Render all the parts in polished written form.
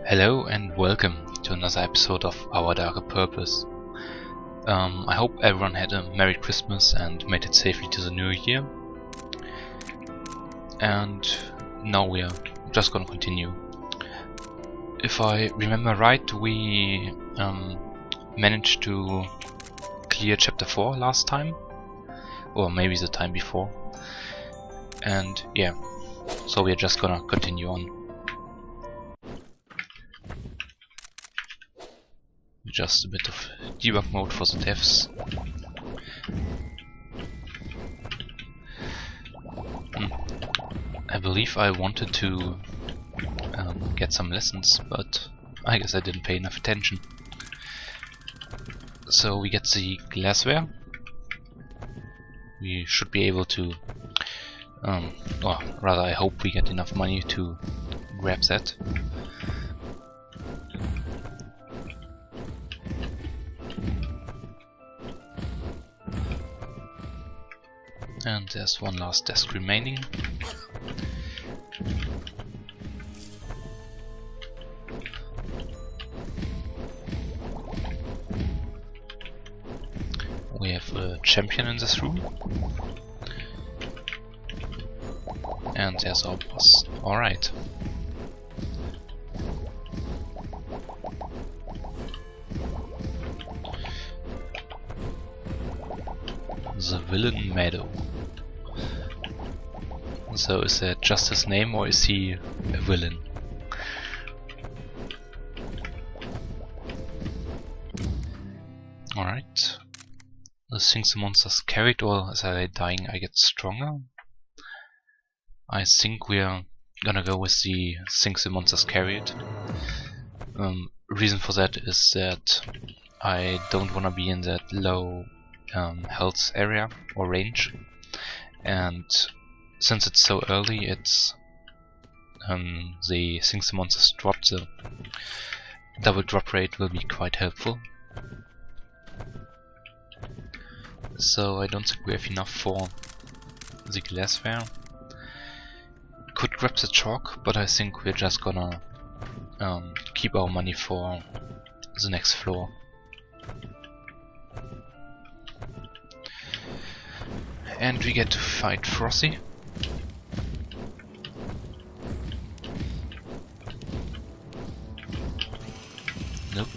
Hello and welcome to another episode of Our Darker Purpose. I hope everyone had a Merry Christmas and made it safely to the New Year. And now we are just gonna continue. If I remember right, we managed to clear chapter 4 last time, or maybe the time before. And yeah, so we are just gonna continue on. Just a bit of debug mode for the devs. I believe I wanted to get some lessons, but I guess I didn't pay enough attention. So we get the glassware. We should be able to, or rather I hope we get enough money to grab that. And there's one last desk remaining. We have a champion in this room. And there's our boss. Alright. The Villain Meadow. So is that just his name, or is he a villain? Alright. The things the monsters carried, or as I dying I get stronger. I think we're gonna go with the things the monsters carried. Reason for that is that I don't wanna be in that low health area or range, and since it's so early, it's the things the monsters drop, the double drop rate will be quite helpful. So I don't think we have enough for the glassware. Could grab the chalk, but I think we're just gonna keep our money for the next floor. And we get to fight Frosty. Nope.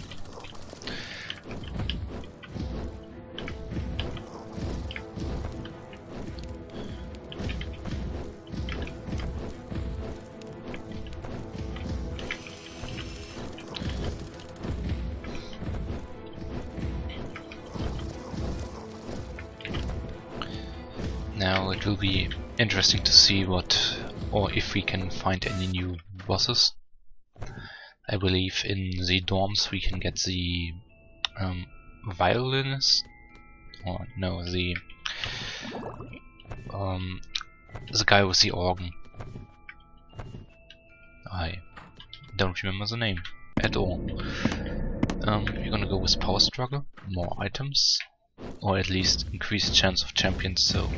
Now it will be interesting to see what, or if we can find any new bosses. I believe in the dorms we can get the violinist, or no, the guy with the organ. I don't remember the name at all. We're gonna go with power struggle, more items, or at least increased chance of champions. So.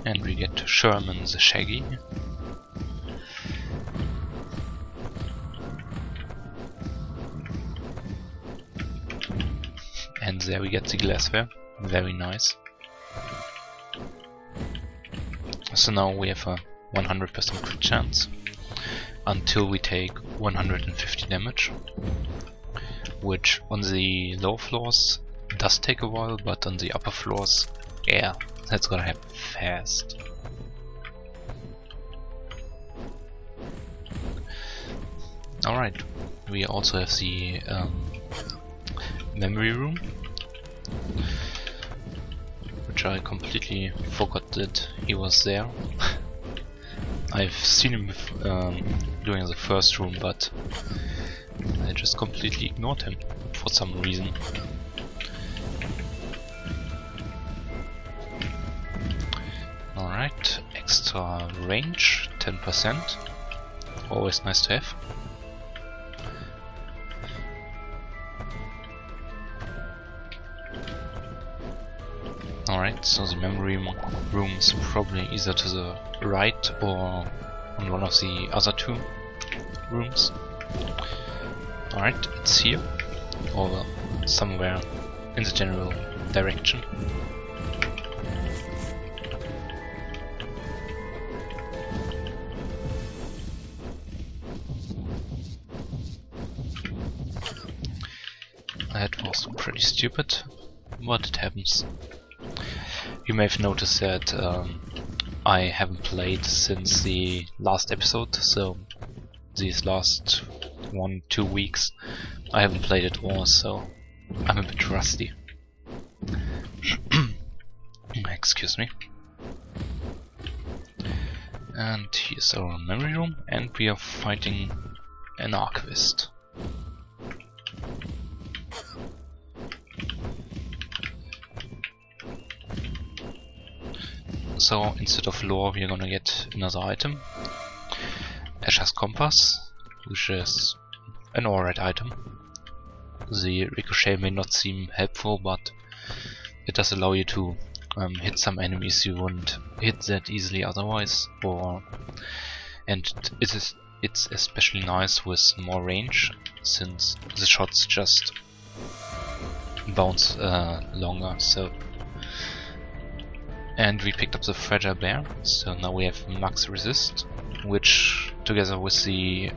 And we get Sherman the Shaggy. And there we get the glassware. Very nice. So now we have a 100% crit chance until we take 150 damage, which on the low floors does take a while, but on the upper floors, yeah, that's gonna happen fast. Alright, we also have the memory room, which I completely forgot that he was there. I've seen him during the first room, but I just completely ignored him for some reason. Alright, extra range, 10%. Always nice to have. Alright, so the memory room is probably either to the right or on one of the other two rooms. Alright, it's here, or somewhere in the general direction. That was pretty stupid, but it happens. You may have noticed that I haven't played since the last episode, so these last 1-2 weeks I haven't played at all, so I'm a bit rusty. Excuse me. And here's our memory room, and we are fighting an archivist. So instead of lore, we are gonna get another item, Asher's Compass, which is an alright item. The ricochet may not seem helpful, but it does allow you to hit some enemies you wouldn't hit that easily otherwise, and it's especially nice with more range, since the shots just bounce longer. So. And we picked up the Fragile Bear, so now we have max resist, which together with the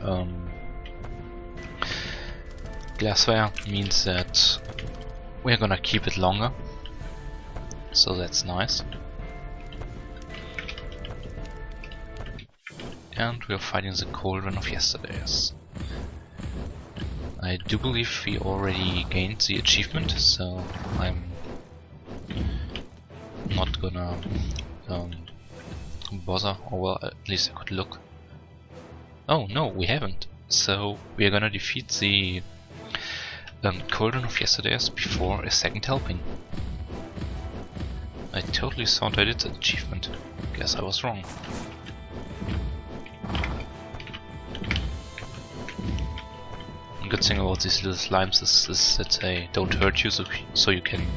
glassware means that we're gonna keep it longer, so that's nice. And we're fighting the Cauldron of Yesterdays. I do believe we already gained the achievement, so I'm not gonna bother, or well, at least I could look. Oh no, we haven't. So we are gonna defeat the Cauldron of Yesterdays before a second helping. I totally thought I did the achievement. Guess I was wrong. Good thing about these little slimes is that they don't hurt you, so you can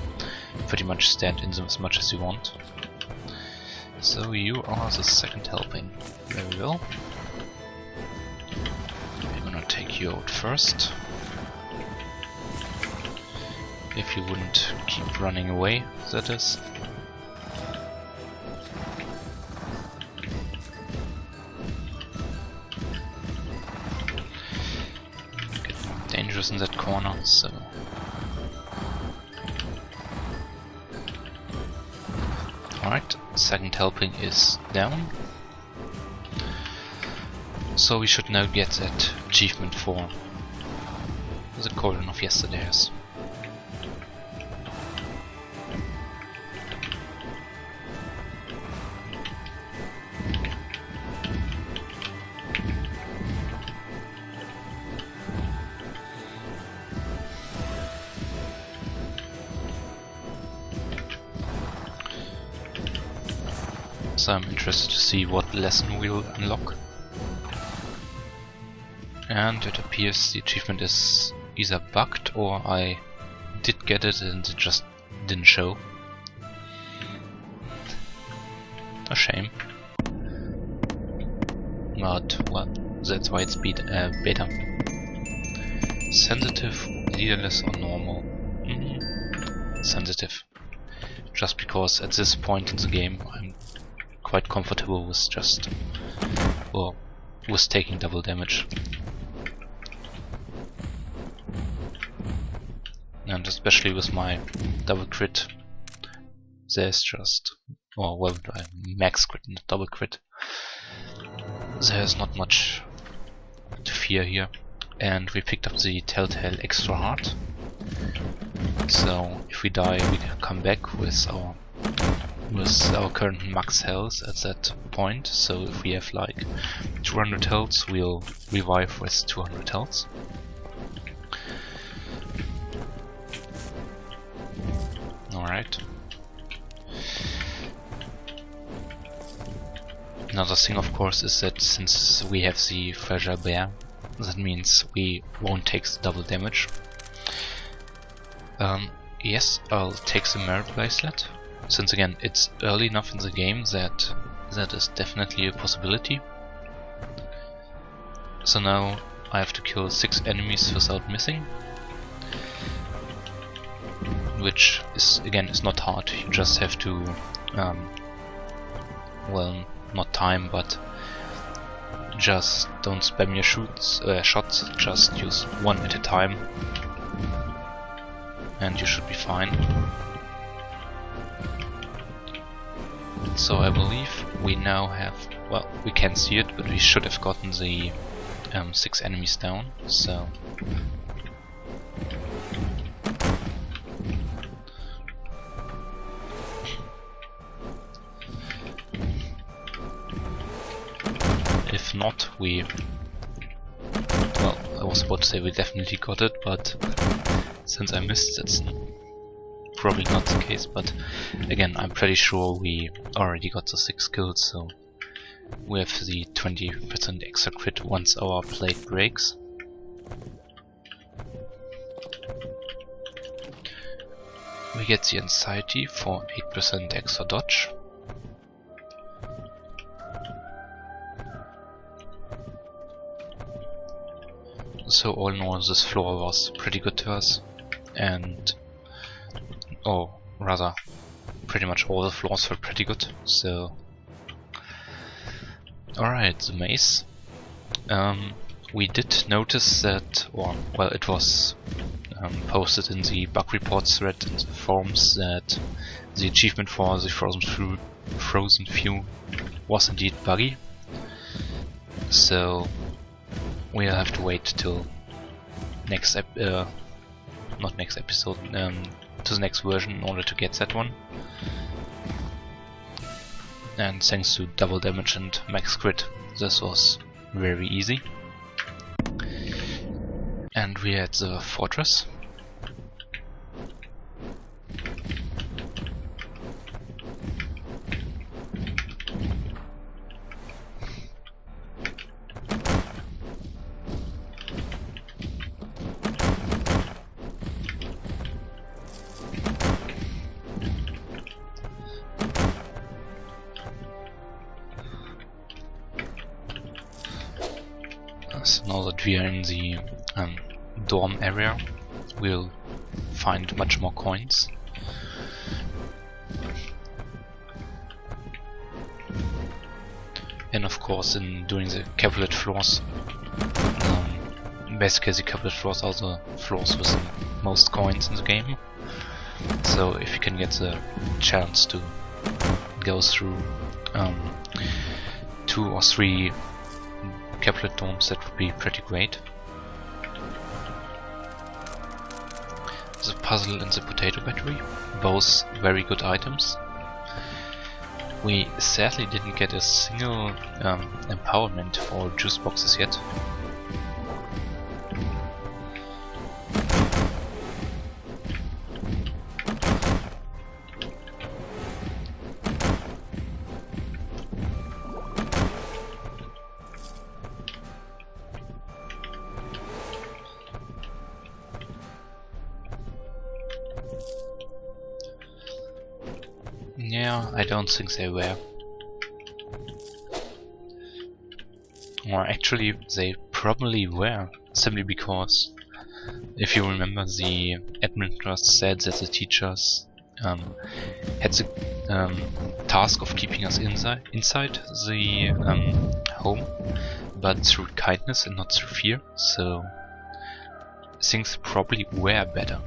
pretty much stand in them as much as you want. So you are the second helping. Very well. We're gonna take you out first. If you wouldn't keep running away, that is. Get dangerous in that corner, so. Alright, second helping is down. So we should now get that achievement for the Cauldron of Yesterdays. So I'm interested to see what lesson we'll unlock. And it appears the achievement is either bugged or I did get it and it just didn't show. A shame. But, well, that's why it's beta. Sensitive, leaderless or normal? Sensitive. Just because at this point in the game I'm quite comfortable with just, well, with taking double damage. And especially with my double crit, there's just, or well, max crit, not double crit, there's not much to fear here. And we picked up the Telltale Extra Heart, so if we die we can come back with our current max health at that point. So if we have like 200 health, we'll revive with 200 health. Alright. Another thing, of course, is that since we have the fragile bear, that means we won't take the double damage. Yes, I'll take the merit bracelet, since again it's early enough in the game that that is definitely a possibility. So now I have to kill 6 enemies without missing, which is again is not hard. You just have to well, not time, but just don't spam your shots, just use one at a time and you should be fine. So I believe we now have, well, we can't see it, but we should have gotten the 6 enemies down, so if not, we, well, I was about to say we definitely got it, but since I missed, that's probably not the case. But again, I'm pretty sure we already got the 6 kills, so we have the 20% extra crit once our plate breaks. We get the anxiety for 8% extra dodge. So all in all, this floor was pretty good to us, and or rather, pretty much all the floors were pretty good. So, alright, the maze. We did notice that, or well, it was posted in the bug report thread in the forums that the achievement for the frozen view was indeed buggy. So we'll have to wait till next not next episode, to the next version in order to get that one. And thanks to double damage and max crit, this was very easy. And we had the fortress. So now that we are in the dorm area, we'll find much more coins. And of course, in doing the Capulet floors, basically the Capulet floors are the floors with the most coins in the game. So if you can get the chance to go through 2 or 3 Capulet domes, that would be pretty great. The puzzle and the potato battery, both very good items. We sadly didn't get a single empowerment for juice boxes yet. Yeah, I don't think they were. Or actually, they probably were, simply because, if you remember, the administrators said that the teachers had the task of keeping us inside the home, but through kindness and not through fear, so things probably were better.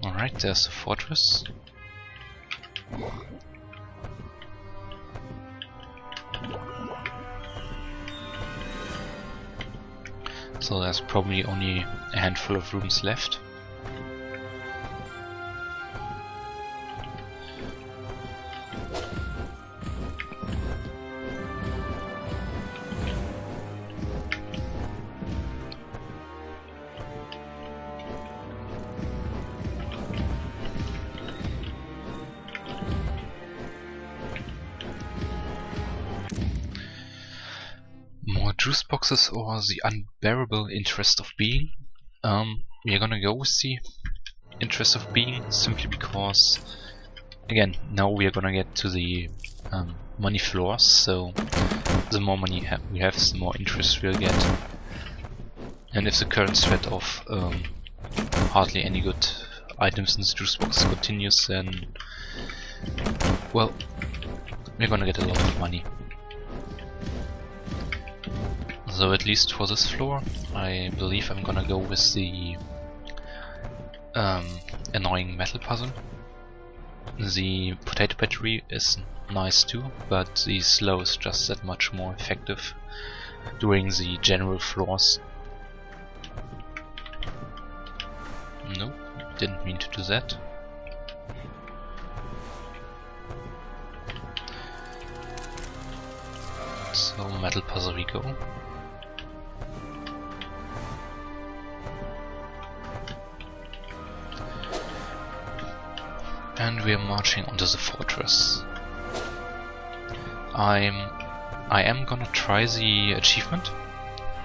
Alright, there's the fortress. So there's probably only a handful of rooms left. juice boxes or the unbearable interest of being. We are gonna go with the interest of being simply because, again, now we are gonna get to the money floors, so the more money we have, the more interest we'll get. And if the current threat of hardly any good items in the juice box continues, then, well, we're gonna get a lot of money. So at least for this floor, I believe I'm gonna go with the annoying metal puzzle. The potato battery is nice too, but the slow is just that much more effective during the general floors. Nope, didn't mean to do that. So metal puzzle we go. And we are marching onto the fortress. I am gonna try the achievement,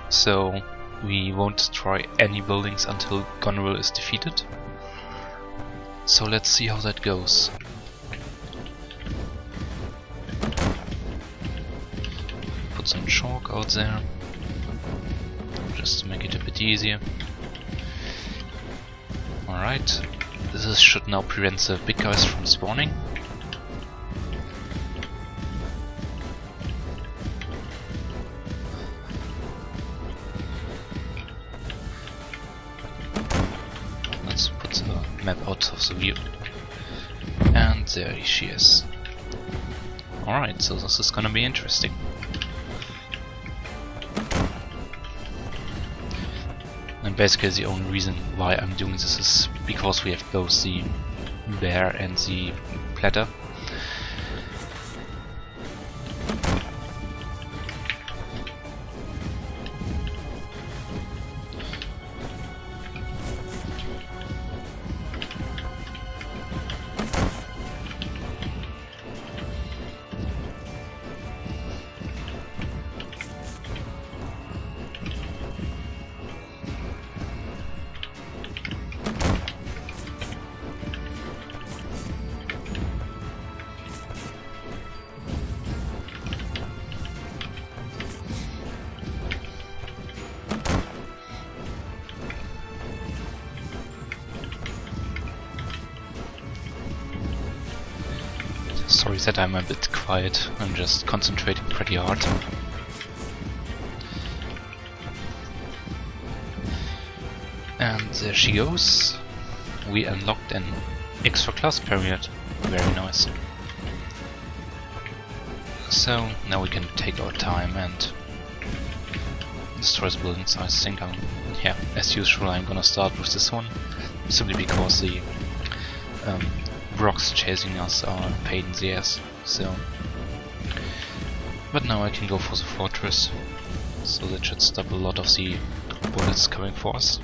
so we won't destroy any buildings until Goneril is defeated. So let's see how that goes. Put some chalk out there, just to make it a bit easier. Alright. This should now prevent the big guys from spawning. Let's put the map out of the view. And there she is. Alright, so this is gonna be interesting. And basically the only reason why I'm doing this is because we have both the bear and the platter. Sorry that I'm a bit quiet, I'm just concentrating pretty hard. And there she goes. We unlocked an extra class period. Very nice. So now we can take our time and destroy the buildings. I think yeah, as usual I'm gonna start with this one, simply because the rocks chasing us are a pain in the ass, so. But now I can go for the fortress, so that should stop a lot of the bullets coming for us.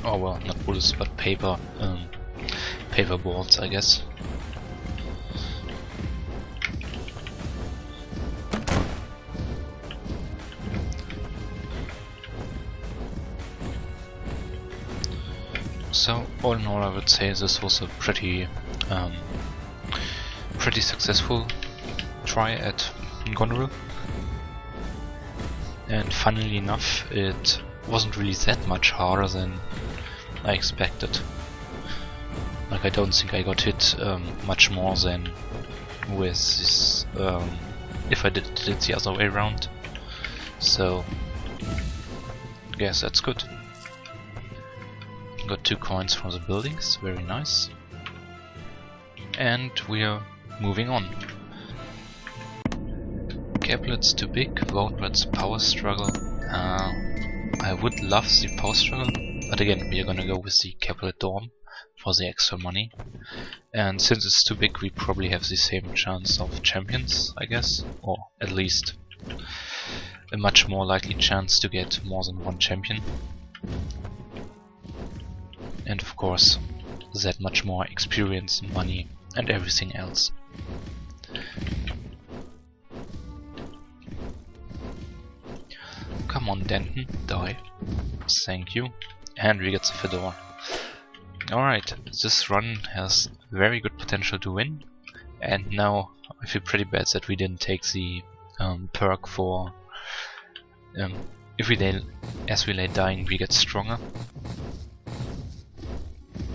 Oh well, not bullets, but paper balls, I guess. So all in all, I would say this was a pretty successful try at Goneril. And funnily enough, it wasn't really that much harder than I expected. Like, I don't think I got hit much more than with this if I did it the other way around. So yes, that's good. Got 2 coins from the buildings, very nice. And we are moving on. Caplet's too big, Votered's power struggle. I would love the power struggle, but again, we are gonna go with the Caplet Dorm for the extra money. And since it's too big, we probably have the same chance of champions, I guess, or at least a much more likely chance to get more than 1 champion. And of course, that much more experience, money, and everything else. Come on, Denton, die. Thank you. And we get the Fedora. Alright, this run has very good potential to win. And now I feel pretty bad that we didn't take the perk for as we lay dying we get stronger.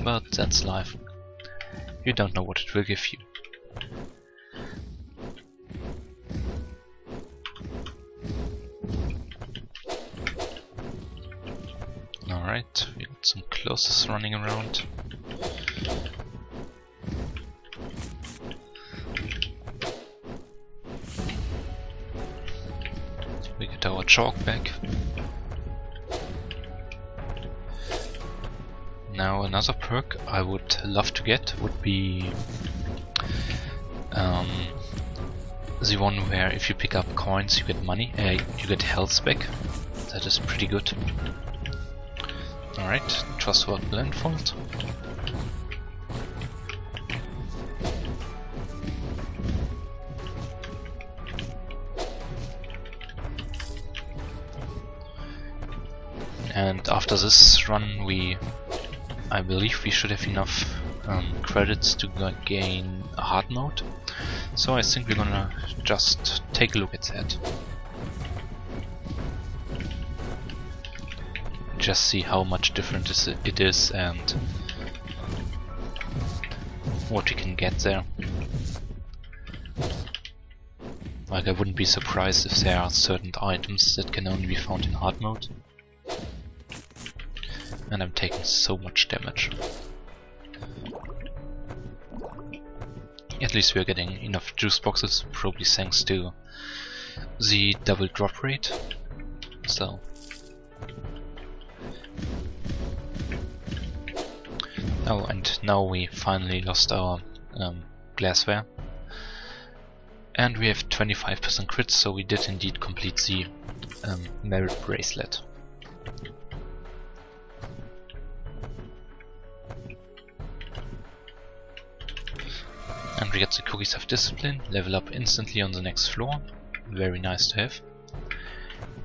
But that's life. You don't know what it will give you. Alright, we got some closest running around. We get our chalk back. Now another perk I would love to get would be the one where if you pick up coins you get money, you get health back. That is pretty good. Alright, trustworthy blindfold. And after this run I believe we should have enough credits to gain a hard mode. So I think we're gonna just take a look at that. Just see how much different it is and what we can get there. Like, I wouldn't be surprised if there are certain items that can only be found in hard mode. And I'm taking so much damage. At least we're getting enough juice boxes, probably thanks to the double drop rate. So oh, and now we finally lost our glassware. And we have 25% crits, so we did indeed complete the merit bracelet. And we get the cookies of discipline, level up instantly on the next floor. Very nice to have.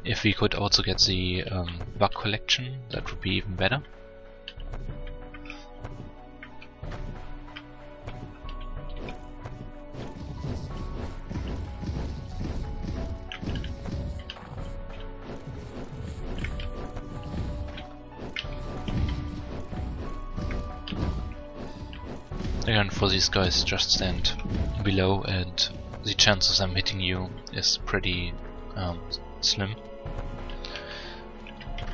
If we could also get the bug collection, that would be even better. Again, for these guys, just stand below and the chances I'm hitting you is pretty slim.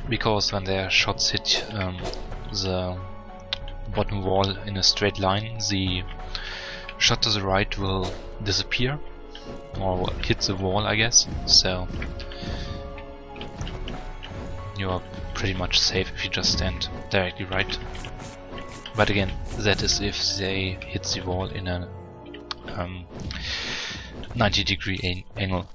Because when their shots hit the bottom wall in a straight line, the shot to the right will disappear or hit the wall, I guess. So you are pretty much safe if you just stand directly right. But again, that is if they hit the wall in a 90-degree angle.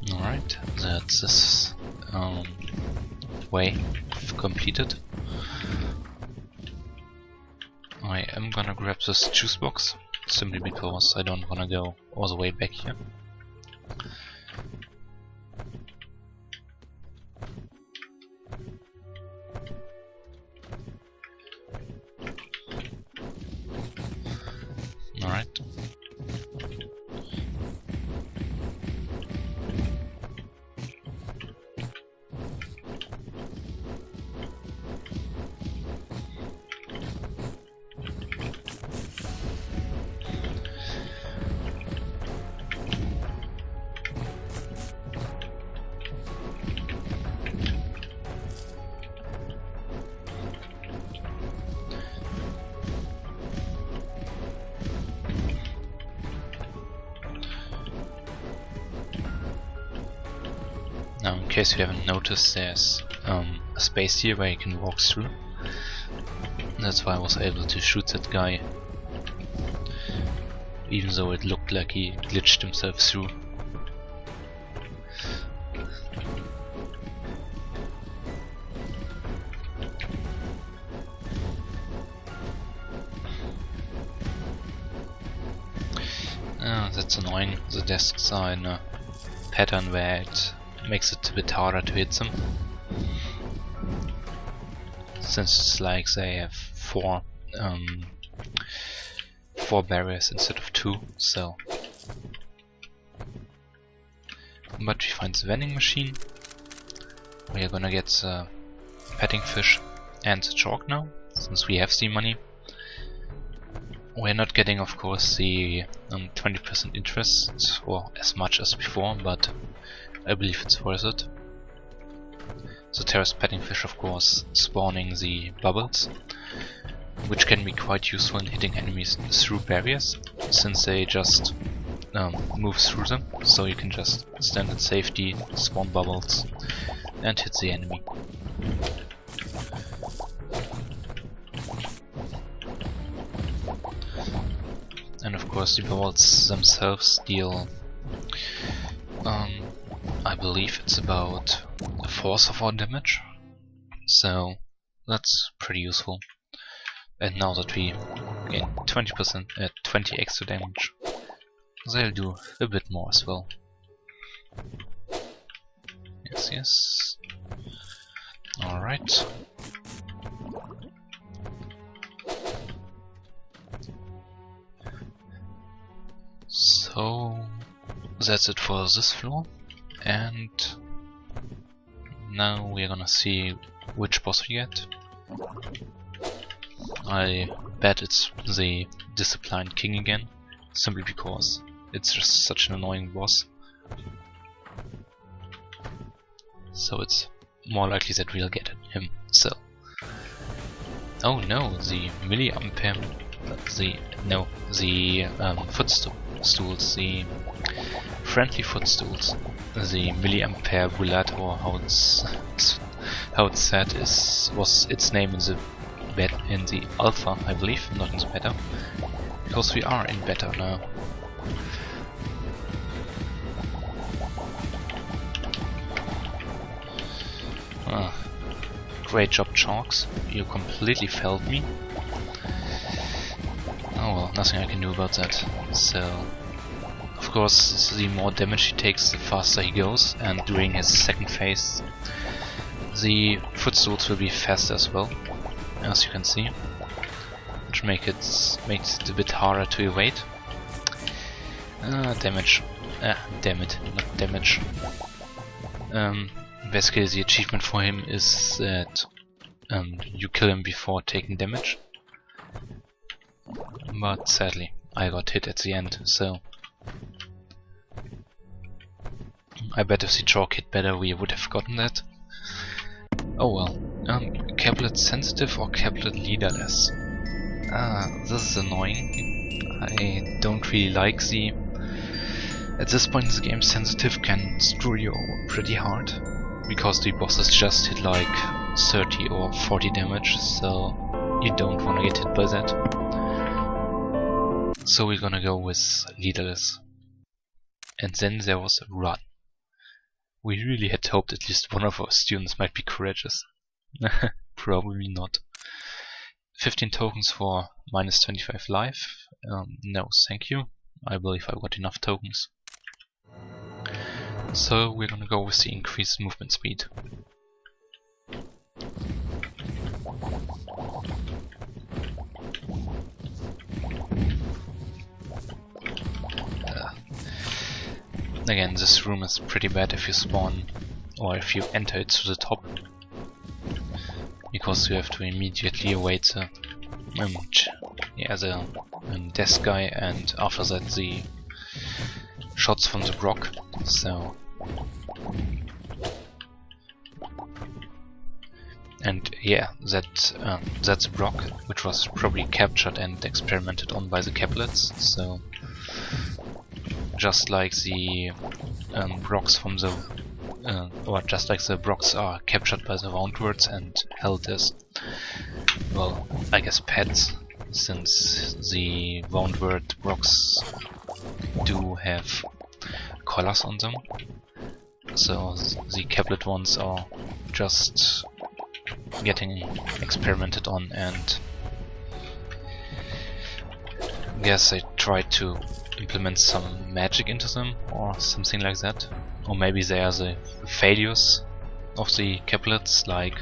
Alright, that's this way completed. I am gonna grab this juice box, simply because I don't wanna go all the way back here. Alright. case you haven't noticed, there's a space here where you can walk through. That's why I was able to shoot that guy, even though it looked like he glitched himself through. That's annoying. The desks are in a pattern where it makes it a bit harder to hit them, since it's like they have four barriers instead of 2. So, but we find the vending machine. We are gonna get the petting fish and the chalk now, since we have the money. We're not getting, of course, the 20% interest, or as much as before, but I believe it's worth it. The terraced petting fish, of course, spawning the bubbles, which can be quite useful in hitting enemies through barriers, since they just move through them, so you can just stand in safety, spawn bubbles, and hit the enemy. And of course the bubbles themselves deal, I believe it's about 1/4 of our damage, so that's pretty useful. And now that we gain 20% at 20 extra damage, they'll do a bit more as well. Yes, yes. Alright. So that's it for this floor, and now we're gonna see which boss we get. I bet it's the Disciplined King again, simply because it's just such an annoying boss. So it's more likely that we'll get him. So, oh no, the milliampere, the footstools, the friendly footstools, the milliampere bullet, or how it's said, was its name in the alpha, I believe, not in the beta, because we are in beta now. Great job, Chalks. You completely failed me. Oh well, nothing I can do about that. So, of course, the more damage he takes, the faster he goes, and during his second phase, the footstools will be faster as well, as you can see, which makes it a bit harder to evade. Damage. Damn it, not damage. Basically, the achievement for him is that you kill him before taking damage. But sadly, I got hit at the end, so I bet if the chalk hit better, we would have gotten that. Oh well. Caplet sensitive or caplet leaderless? This is annoying. I don't really like the... At this point in the game, sensitive can screw you over pretty hard, because the bosses just hit like 30 or 40 damage, so you don't want to get hit by that. So we're gonna go with leaderless. And then there was a run. We really had hoped at least one of our students might be courageous. Probably not. 15 tokens for minus 25 life. No, thank you. I believe I got enough tokens. So we're gonna go with the increased movement speed. Again, this room is pretty bad if you spawn, or if you enter it to the top, because you have to immediately await the desk guy, and after that the shots from the rock. So, and yeah, that's a rock which was probably captured and experimented on by the caplets. So, just like the rocks from the or just like the Broks are captured by the Woundwards and held as, well, I guess pets, since the Woundward Broks do have collars on them. So the caplet ones are just getting experimented on, and I guess they tried to implement some magic into them or something like that. Or maybe they are the failures of the caplets, like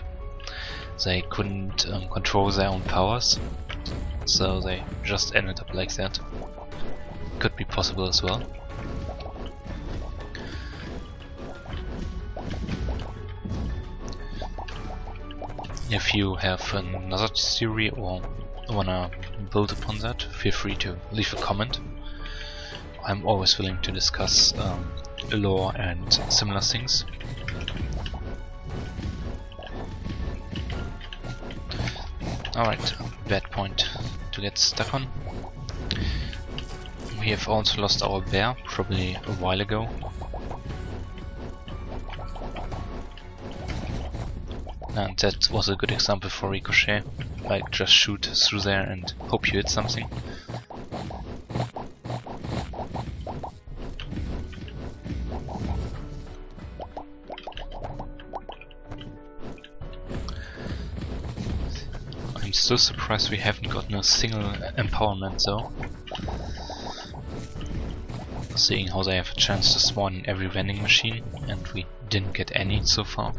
they couldn't control their own powers, so they just ended up like that. Could be possible as well. If you have another theory or wanna build upon that, feel free to leave a comment. I'm always willing to discuss lore and similar things. Alright, bad point to get stuck on. We have also lost our bear, probably a while ago. And that was a good example for ricochet, like just shoot through there and hope you hit something. I'm still surprised we haven't gotten a single empowerment though, seeing how they have a chance to spawn in every vending machine and we didn't get any so far.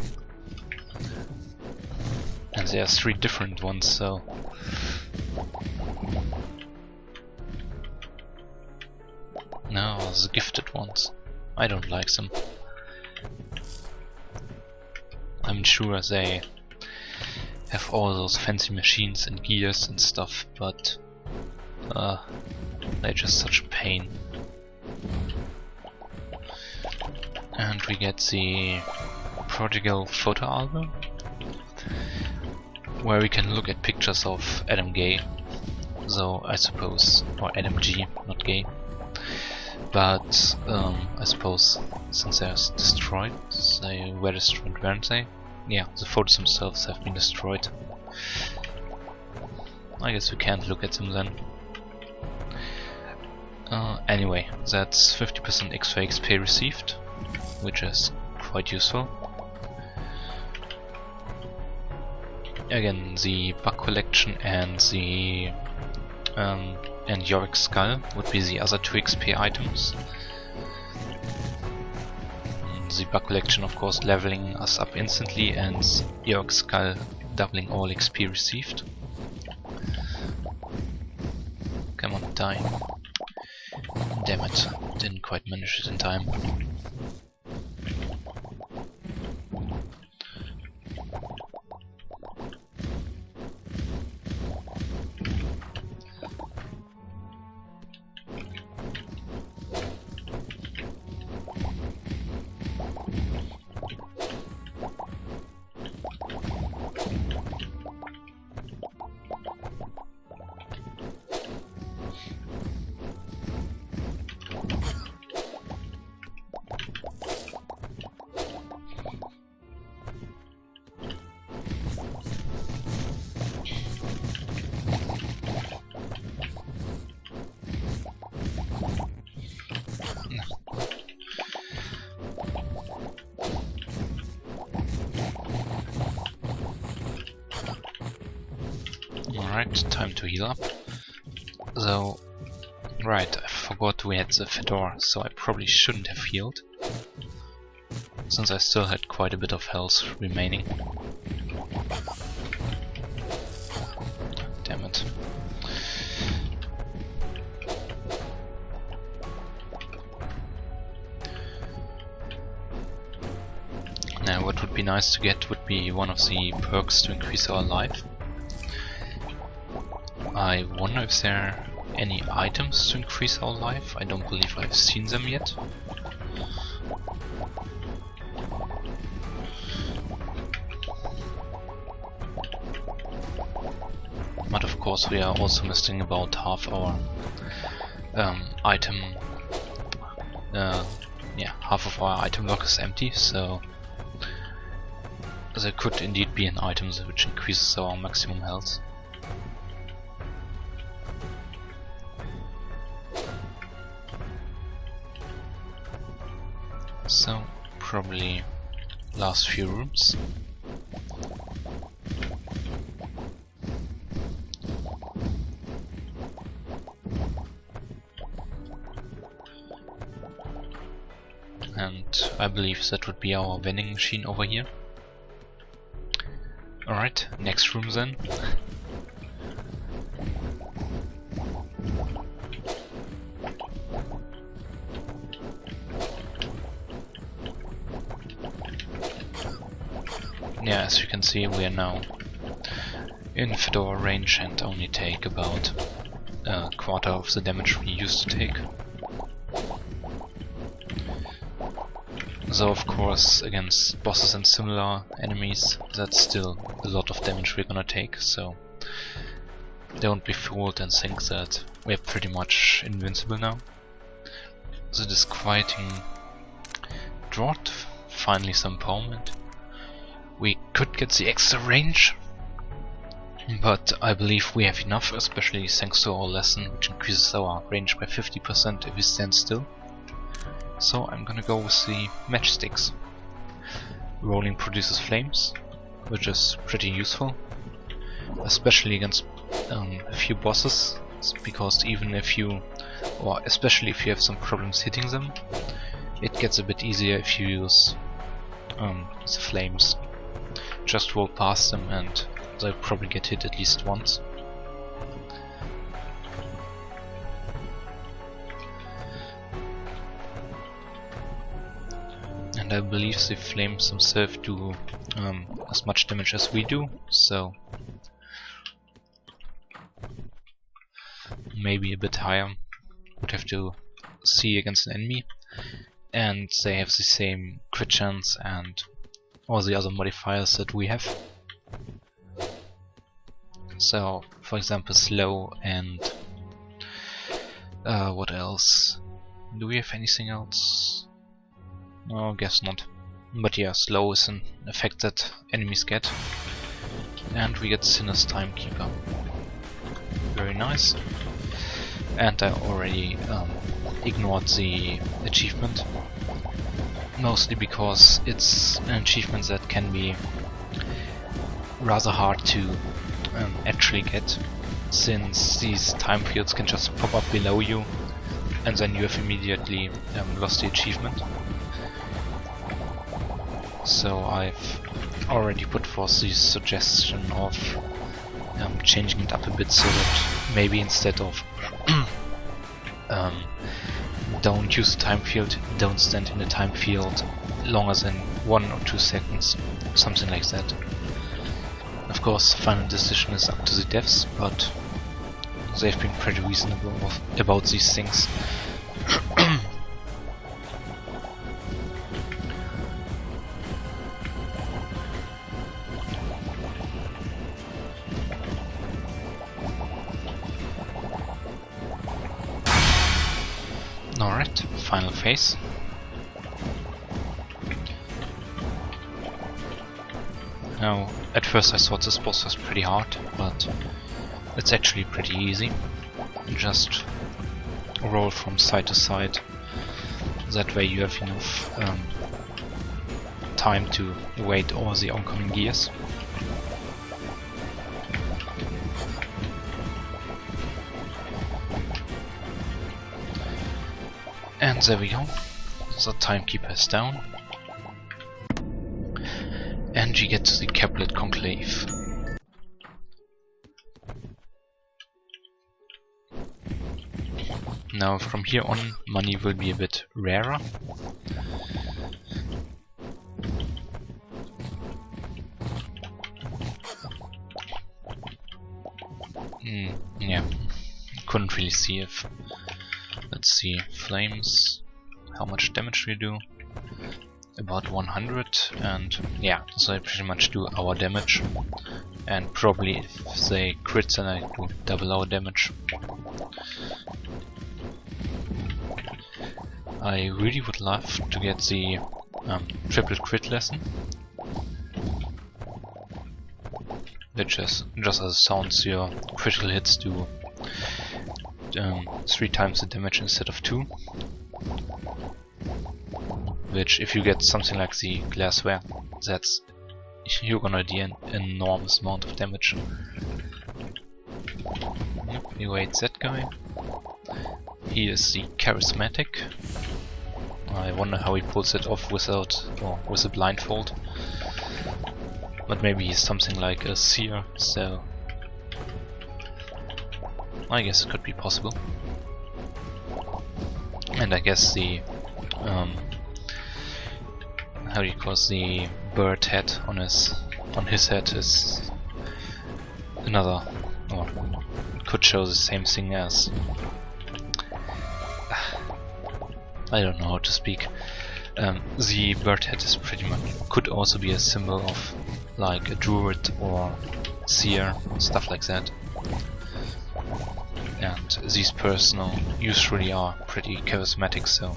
And there are 3 different ones, so no, the gifted ones. I don't like them. I'm sure they have all those fancy machines and gears and stuff, but they're just such a pain. And we get the Prodigal photo album, where we can look at pictures of Adam Gay, though I suppose, or Adam G, not Gay. But I suppose since they're destroyed, they were destroyed, weren't they? Yeah, the photos themselves have been destroyed. I guess we can't look at them then. Anyway, that's 50% extra XP received, which is quite useful. Again, the bug collection and the and Yorick Skull would be the other 2 XP items. The bug collection, of course, leveling us up instantly, and Yorick Skull doubling all XP received. Come on, die. Damn it, didn't quite manage it in time. Alright, time to heal up. So, right, I forgot we had the fedora, so I probably shouldn't have healed, since I still had quite a bit of health remaining. Damn it. Now, what would be nice to get would be one of the perks to increase our life. I wonder if there are any items to increase our life. I don't believe I've seen them yet. But of course we are also missing about half our item. Yeah, half of our item block is empty, so there could indeed be an item which increases our maximum health. So, probably last few rooms. And I believe that would be our vending machine over here. Alright, next room then. Yeah, as you can see, we are now in Fedora range and only take about a quarter of the damage we used to take. So of course, against bosses and similar enemies, that's still a lot of damage we're gonna take, so don't be fooled and think that we're pretty much invincible now. The disquieting drought, finally some empowerment. We could get the extra range, but I believe we have enough, especially thanks to our lesson, which increases our range by 50% if we stand still. So I'm gonna go with the matchsticks. Rolling produces flames, which is pretty useful, especially against a few bosses, because even if you, or especially if you have some problems hitting them, it gets a bit easier if you use the flames. Just roll past them and they'll probably get hit at least once. And I believe the flames themselves do as much damage as we do, so maybe a bit higher. Would have to see against an enemy, and they have the same crit chance and all the other modifiers that we have. So, for example, slow and what else? Do we have anything else? No, guess not. But yeah, slow is an effect that enemies get. And we get Sinner's Timekeeper. Very nice. And I already ignored the achievement. Mostly because it's an achievement that can be rather hard to actually get, since these time fields can just pop up below you and then you have immediately lost the achievement. So I've already put forth the suggestion of changing it up a bit, so that maybe instead of don't use the time field, don't stand in the time field longer than 1 or 2 seconds, something like that. Of course, final decision is up to the devs, but they've been pretty reasonable about these things. Alright, final phase. Now, at first I thought this boss was pretty hard, but it's actually pretty easy. You just roll from side to side. That way you have enough time to evade all the oncoming gears. And there we go. The timekeeper is down. And you get to the Caplet Conclave. Now from here on, money will be a bit rarer. Yeah, couldn't really see if... Let's see, flames, how much damage we do? About 100, and yeah, so I pretty much do our damage, and probably if they crit then I do double our damage. I really would love to get the triple crit lesson, which is, just as it sounds, your critical hits do 3 times the damage instead of 2. Which, if you get something like the glassware, that's you're gonna do an enormous amount of damage. Yep, we wait that guy. He is the charismatic. I wonder how he pulls it off without, or with a blindfold. But maybe he's something like a seer, so I guess it could be possible. And I guess the how do you call it, the bird head on his head is another, or could show the same thing as, I don't know how to speak. The bird head is pretty much, could also be a symbol of like a druid or seer, stuff like that. And these personnel usually are pretty charismatic, so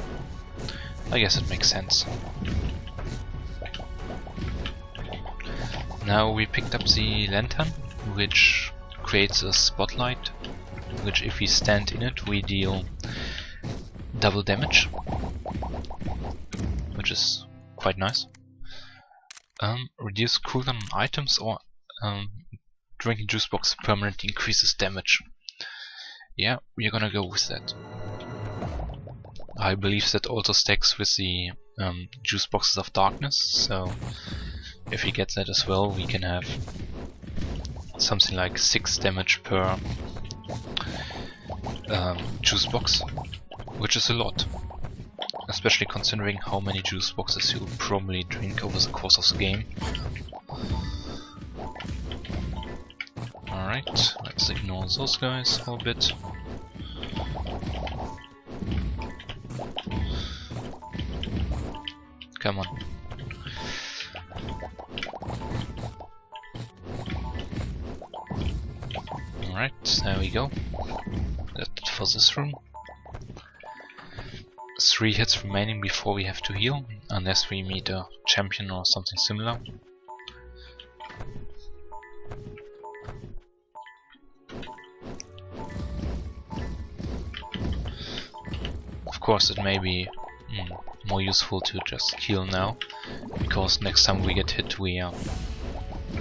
I guess it makes sense. Now we picked up the lantern, which creates a spotlight, which if we stand in it we deal double damage, which is quite nice. Reduce cooldown on items, or drinking juice box permanently increases damage. Yeah, we're gonna go with that. I believe that also stacks with the juice boxes of darkness, so if we get that as well, we can have something like 6 damage per juice box, which is a lot, especially considering how many juice boxes you'll probably drink over the course of the game. Alright, let's ignore those guys a bit. Come on. Alright, there we go. That's it for this room. 3 hits remaining before we have to heal, unless we meet a champion or something similar. Of course, it may be more useful to just heal now, because next time we get hit we are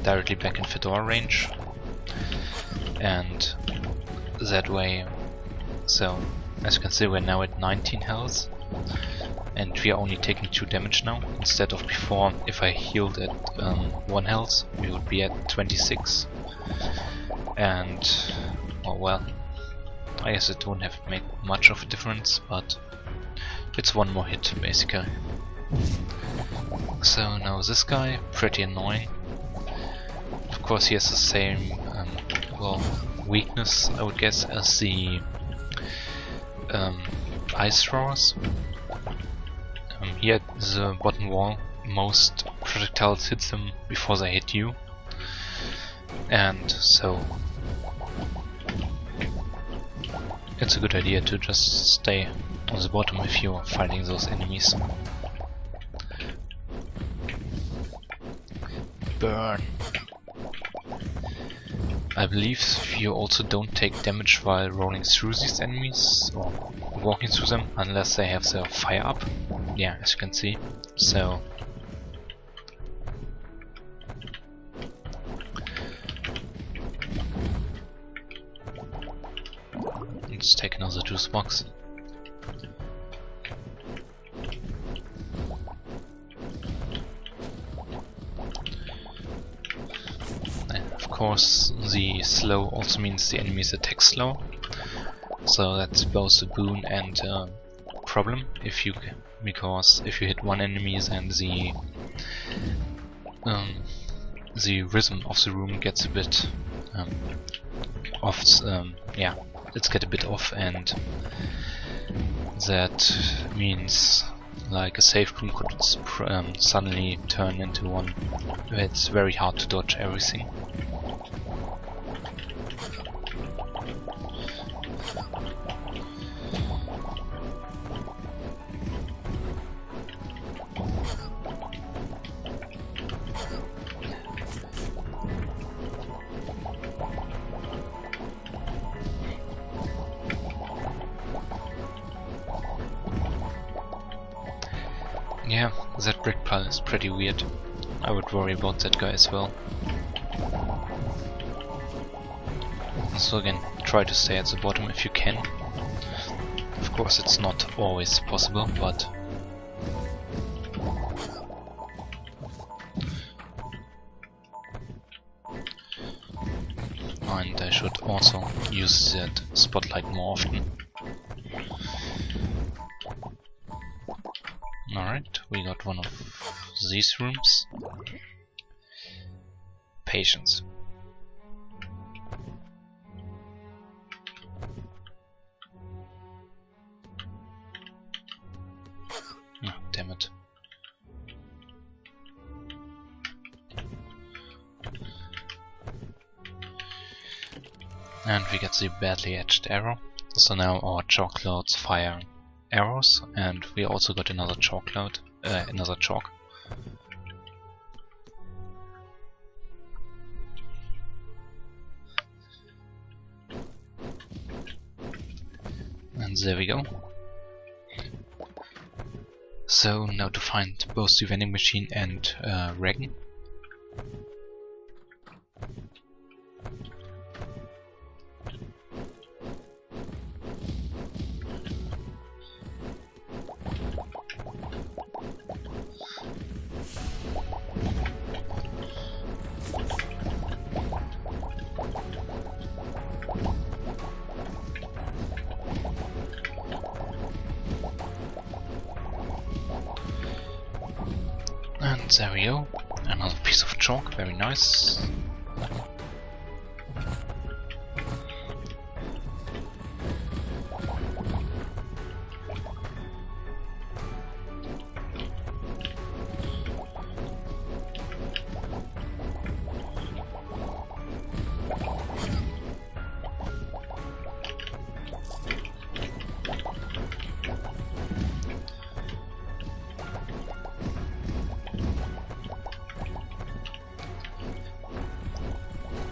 directly back in Fedora range, and that way, so as you can see we're now at 19 health, and we are only taking 2 damage now, instead of before, if I healed at 1 health we would be at 26, and well, I guess it won't have made much of a difference, but it's 1 more hit basically. So now this guy, pretty annoying. Of course he has the same well, weakness, I would guess, as the ice throwers. Here at the bottom wall, most projectiles hit them before they hit you, and so it's a good idea to just stay on the bottom if you're fighting those enemies. Burn! I believe you also don't take damage while rolling through these enemies or walking through them unless they have their fire up. Yeah, as you can see. So let's take another juice box. Of course, the slow also means the enemies attack slow, so that's both a boon and a problem. Because if you hit one enemy, then the rhythm of the room gets a bit off. Yeah, let's get a bit off, and that means like a safe room could suddenly turn into one where it's very hard to dodge everything. Yeah, that brick pile is pretty weird. I would worry about that guy as well. So again, try to stay at the bottom if you can. Of course it's not always possible, but... And I should also use that spotlight more often. Alright, we got one of these rooms. Patience. Oh, damn it. And we get the badly edged arrow. So now our chalk clouds fire arrows, and we also got another chalk cloud, another chalk. And there we go. So now to find both the vending machine and Regan. And there we go, another piece of chalk, very nice.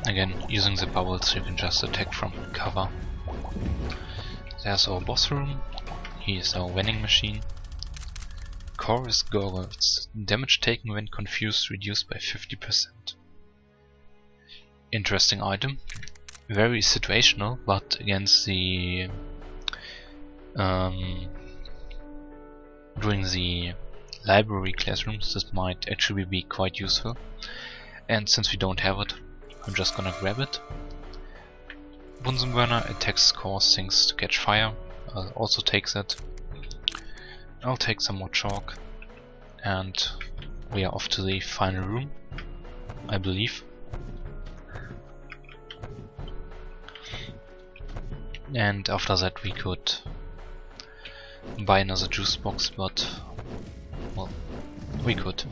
Again, using the bubbles you can just attack from cover. There's our boss room. Here's our vending machine. Chorus goggles. Damage taken when confused reduced by 50%. Interesting item. Very situational, but against the during the library classrooms this might actually be quite useful. And since we don't have it, I'm just gonna grab it. Bunsen burner attacks cause things to catch fire. I'll also take that. I'll take some more chalk. And we are off to the final room, I believe. And after that we could buy another juice box, but well, we could.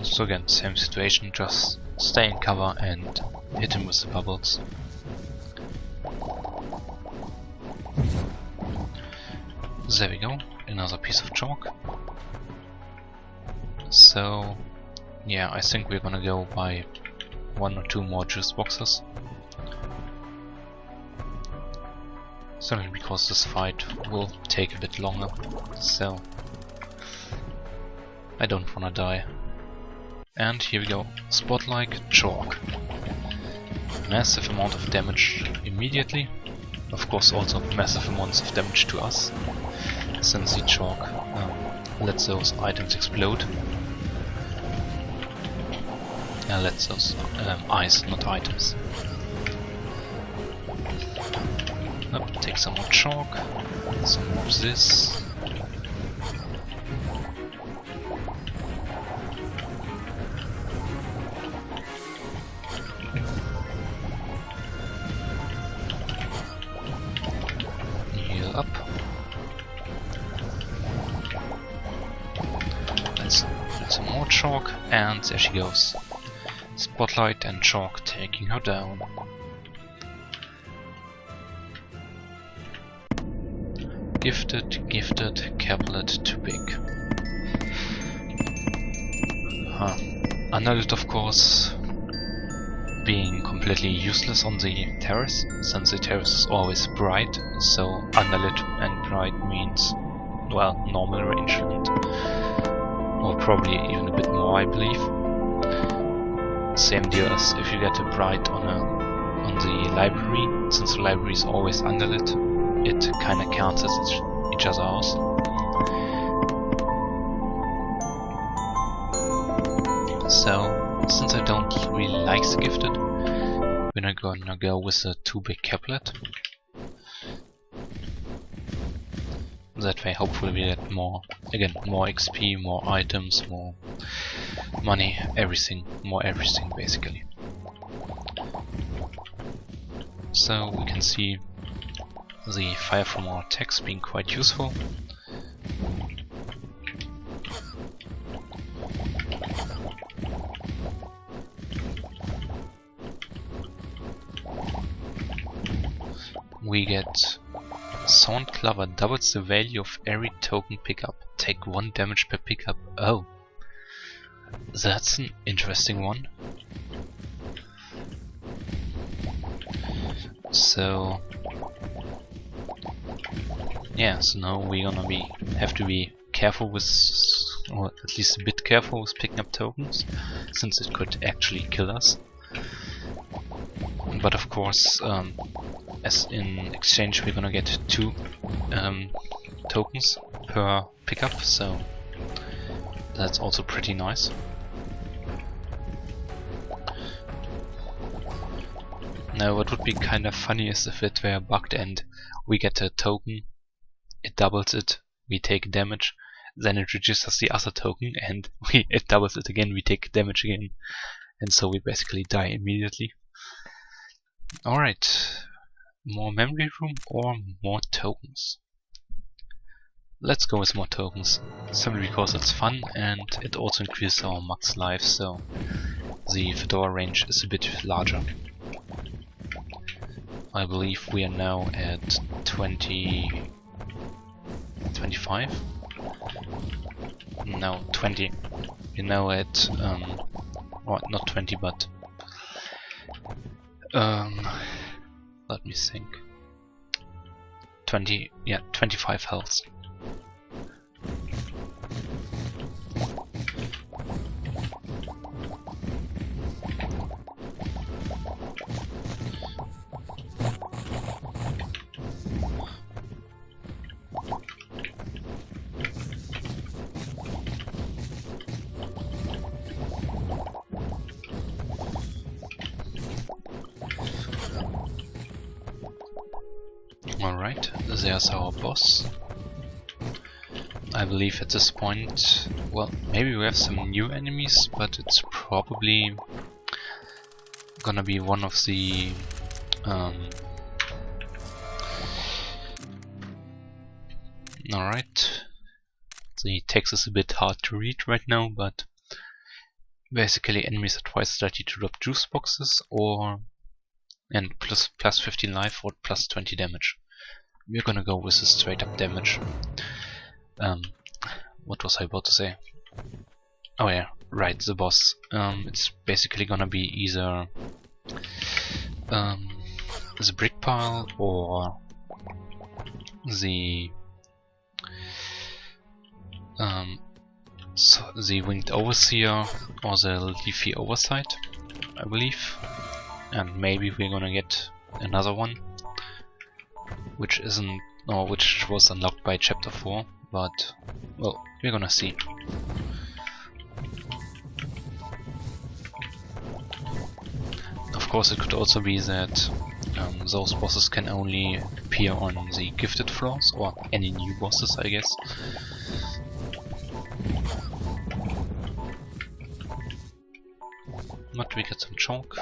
So again, same situation, just stay in cover and hit him with the bubbles. There we go, another piece of chalk. So yeah, I think we're gonna go buy 1 or 2 more juice boxes. Certainly because this fight will take a bit longer, so I don't wanna die. And here we go, spotlight chalk. Massive amount of damage immediately. Of course also massive amounts of damage to us, since the chalk lets those items explode. Lets those eyes, not items. Up, take some more chalk, some more of this. Heal up. Let's some more chalk, and there she goes. Spotlight and chalk taking her down. Gifted, Caplet too big. Unlit, of course, being completely useless on the terrace, since the terrace is always bright, so unlit and bright means well, normal range, or probably even a bit more, I believe. Same deal as if you get a bright on the library. Since the library is always underlit, it kind of counts as each other out. So, since I don't really like the gifted, we're not gonna go with the 2 big caplet. That way, hopefully, we get more XP, more items, more money, everything, more everything, basically. So we can see the fire from our attacks being quite useful. We get Sound Clover doubles the value of every token pickup. Take 1 damage per pickup. Oh, that's an interesting one. So yeah, so now we're gonna have to be careful with, or at least a bit careful with picking up tokens, since it could actually kill us. But of course, as in exchange we're gonna get 2 tokens per pickup, so that's also pretty nice. Now what would be kind of funny is if it were bugged and we get a token, it doubles it, we take damage, then it registers the other token and it doubles it again, we take damage again, and so we basically die immediately. Alright, more memory room or more tokens? Let's go with more tokens, simply because it's fun and it also increases our max life, so the Fedora range is a bit larger. I believe we are now at 25? No, 20. We're now at, well, not 20, but let me think. 25 health. Alright, there's our boss. I believe at this point, well, maybe we have some new enemies, but it's probably gonna be one of the alright, the text is a bit hard to read right now, but basically enemies are twice likely to drop juice boxes and plus 15 life or plus 20 damage. We're gonna go with the straight up damage. What was I about to say? Oh yeah, right, the boss. It's basically gonna be either the brick pile or the winged overseer or the leafy oversight, I believe. And maybe we're gonna get another one, which isn't, or which was unlocked by chapter 4, but well, we're gonna see. Of course, it could also be that those bosses can only appear on the gifted floors, or any new bosses, I guess. But we get some chunk.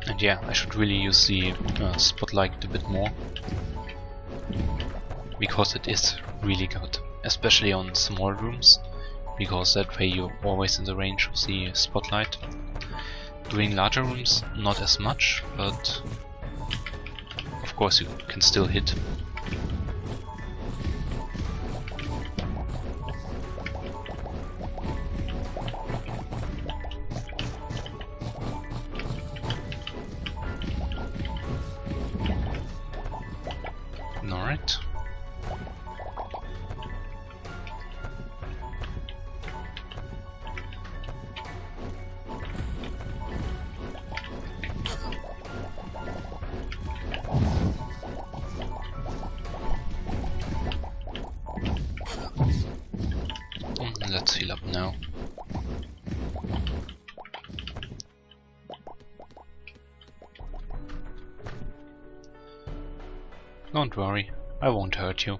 And yeah, I should really use the spotlight a bit more, because it is really good, especially on small rooms, because that way you're always in the range of the spotlight. Doing larger rooms, not as much, but of course you can still hit. Alright. Let's heal up now. Don't worry, I won't hurt you.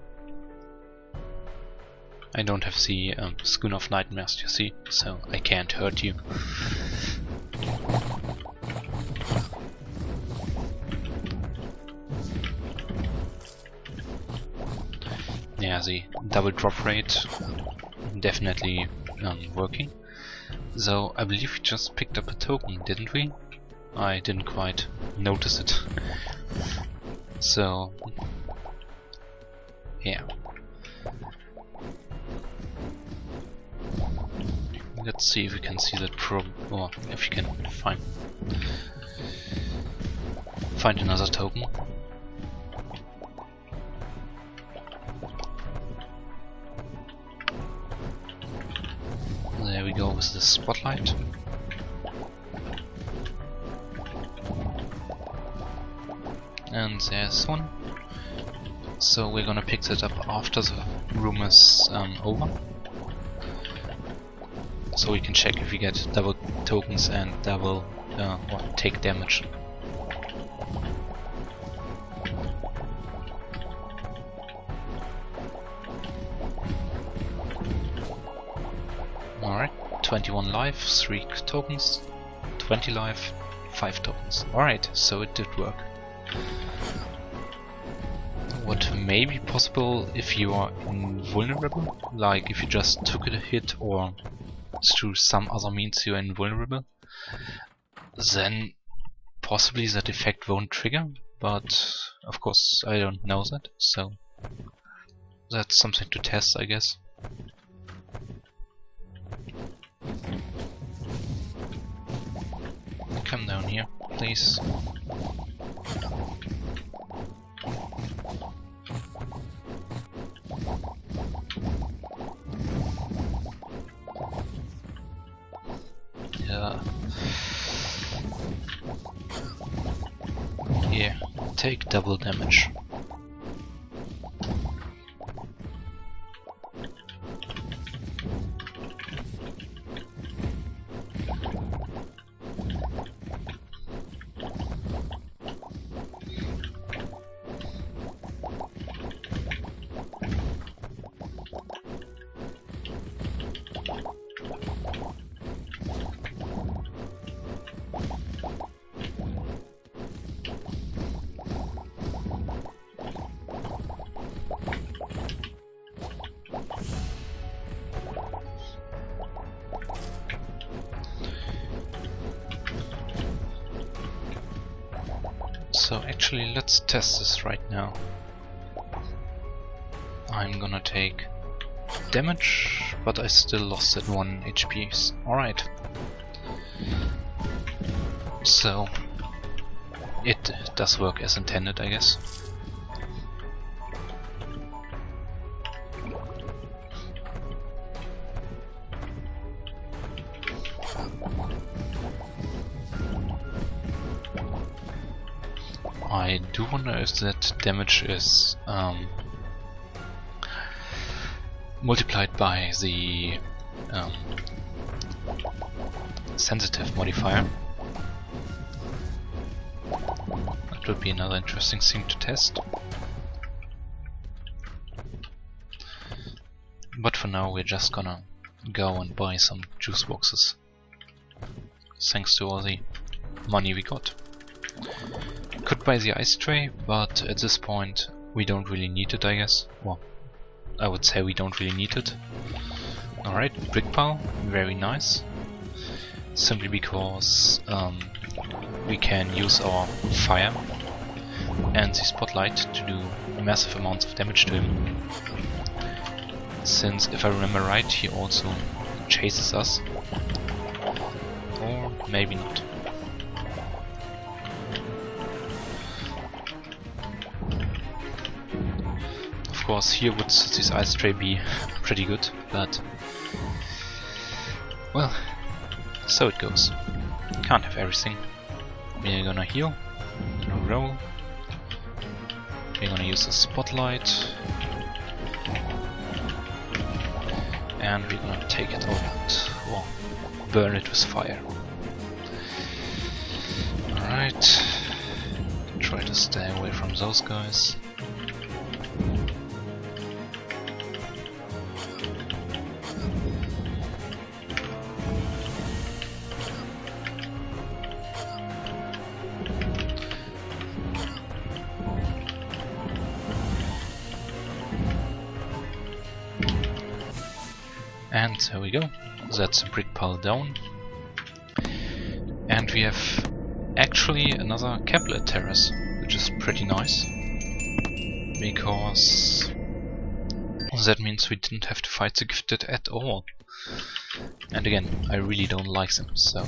I don't have the Skin of Nightmares, you see, so I can't hurt you. Yeah, the double drop rate definitely working. So I believe we just picked up a token, didn't we? I didn't quite notice it. So yeah. Let's see if we can see that or if we can find another token. There we go with the spotlight. And there's one. So we're gonna pick that up after the room is over. So we can check if we get double tokens and double or take damage. Alright, 21 life, 3 tokens, 20 life, 5 tokens. Alright, so it did work. What may be possible if you are invulnerable, like if you just took a hit or through some other means you're invulnerable, then possibly that effect won't trigger, but of course I don't know that, so that's something to test, I guess. Come down here, please. Yeah. Here, take double damage. So actually let's test this right now. I'm gonna take damage, but I still lost that 1 HP. Alright. So it does work as intended, I guess. I do wonder if that damage is multiplied by the sensitive modifier. That would be another interesting thing to test. But for now we're just gonna go and buy some juice boxes. Thanks to all the money we got. Could buy the ice tray, but at this point we don't really need it, I guess. Well, I would say we don't really need it. Alright, brick pile, very nice. Simply because we can use our fire and the spotlight to do massive amounts of damage to him. Since, if I remember right, he also chases us. Or maybe not. Of course, here would this ice tray be pretty good, but well, so it goes. Can't have everything. We're gonna heal, gonna roll, we're gonna use the spotlight, and we're gonna take it all out, or burn it with fire. Alright, try to stay away from those guys. And there we go, that's a brick pile down. And we have actually another caplet terrace, which is pretty nice. Because that means we didn't have to fight the gifted at all. And again, I really don't like them, so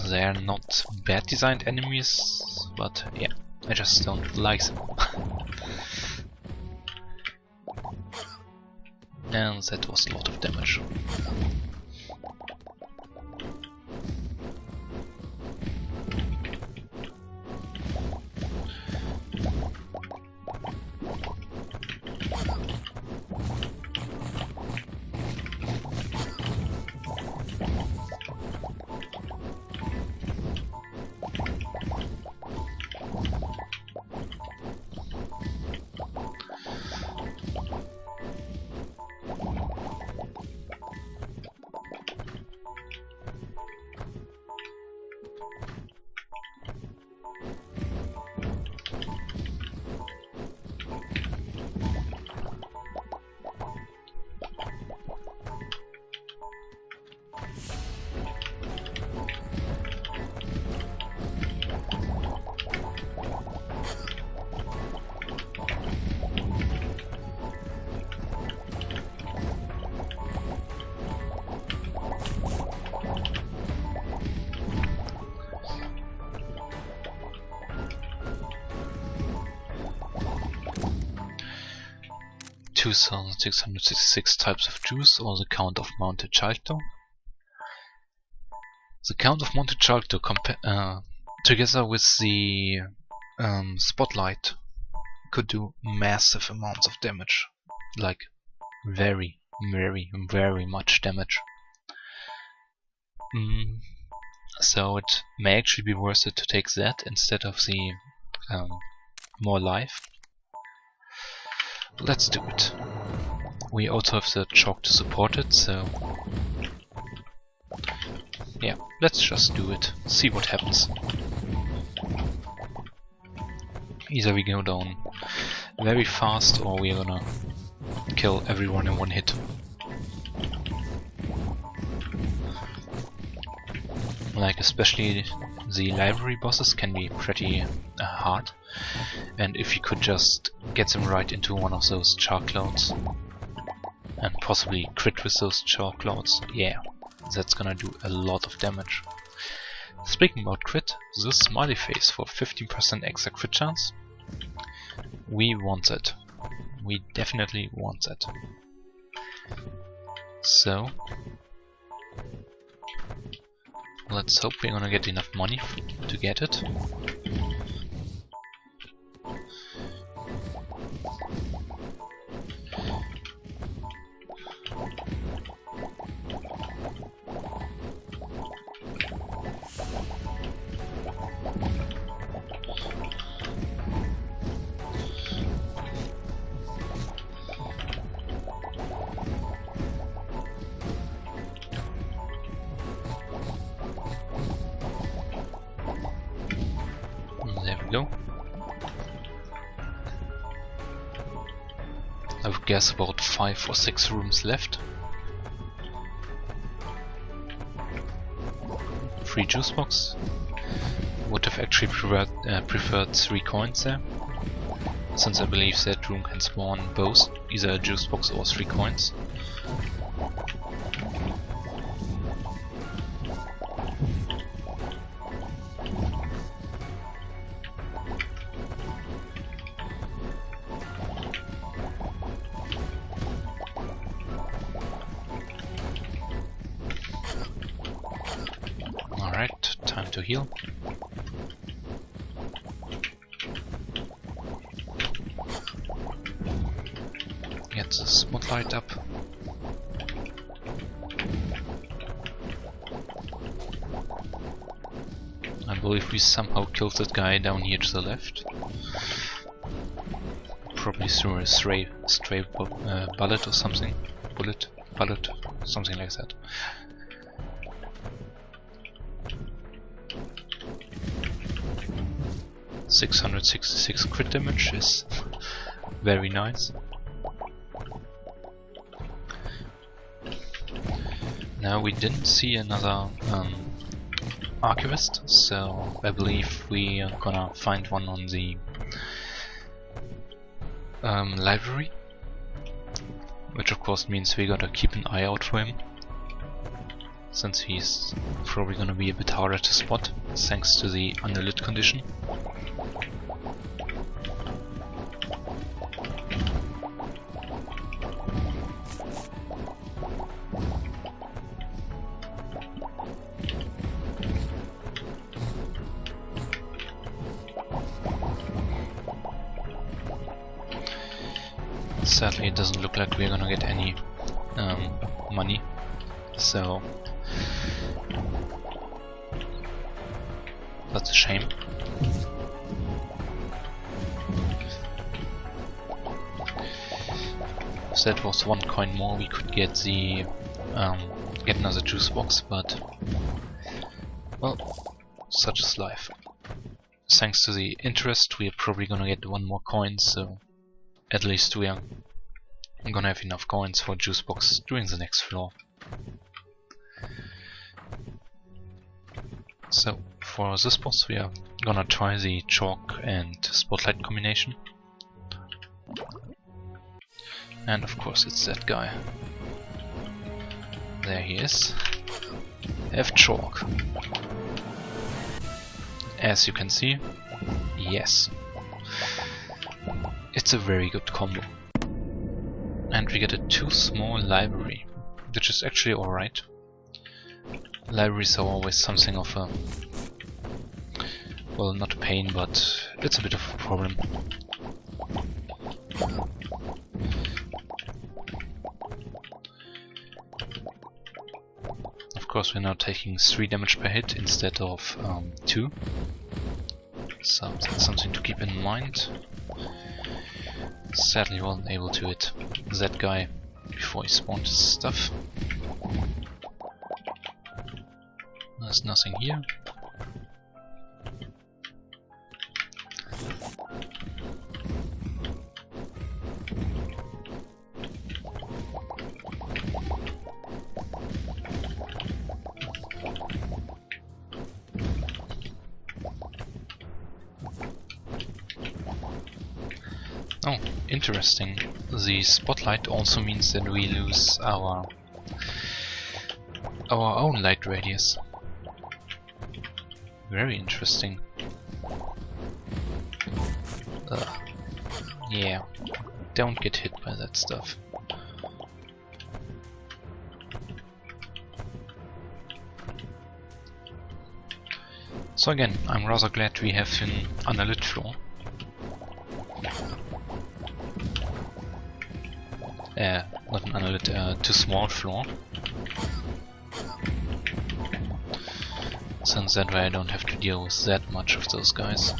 they're not bad designed enemies, but yeah, I just don't like them. And that was a lot of damage. (2,666 types of juice, or the Count of Monte Cristo. The Count of Monte Cristo together with the spotlight could do massive amounts of damage, like very, very, very much damage. So it may actually be worth it to take that instead of the more life. Let's do it. We also have the chalk to support it, so yeah, let's just do it. See what happens. Either we go down very fast or we're gonna kill everyone in one hit. Like especially the library bosses can be pretty hard, and if you could just get them right into one of those char clouds and possibly crit with those char clouds, yeah, that's gonna do a lot of damage. Speaking about crit, this smiley face for 15% extra crit chance, we want that. We definitely want that. So let's hope we're gonna get enough money to get it. Go. I would guess about 5 or 6 rooms left. Free juice box. would have actually preferred 3 coins there, since I believe that room can spawn both, either a juice box or 3 coins. Alright, time to heal. Get the spotlight up. I believe we somehow killed that guy down here to the left. Probably through a stray bullet or something. Bullet, something like that. $666 crit damage is very nice. Now we didn't see another archivist, so I believe we are gonna find one on the library, which of course means we gotta keep an eye out for him, since he's probably gonna be a bit harder to spot thanks to the underlit condition. Sadly, it doesn't look like we're gonna get any money, so that's a shame. If that was 1 coin more, we could get the get another juice box, but well, such is life. Thanks to the interest, we are probably gonna get 1 more coin, so at least we are gonna have enough coins for juice box during the next floor. So for this boss we are gonna try the chalk and spotlight combination. And of course it's that guy. There he is. Have chalk. As you can see, yes. It's a very good combo. And we get a too small library, which is actually alright. Libraries are always something of a, well, not a pain, but it's a bit of a problem. Of course we're now taking 3 damage per hit instead of 2. So that's something to keep in mind. Sadly wasn't able to hit that guy before he spawned his stuff. There's nothing here. Oh, interesting. The spotlight also means that we lose our own light radius. Very interesting. Yeah, don't get hit by that stuff. So again, I'm rather glad we have an underlit floor. Not an underlit, too small floor. Since that way I don't have to deal with that much of those guys.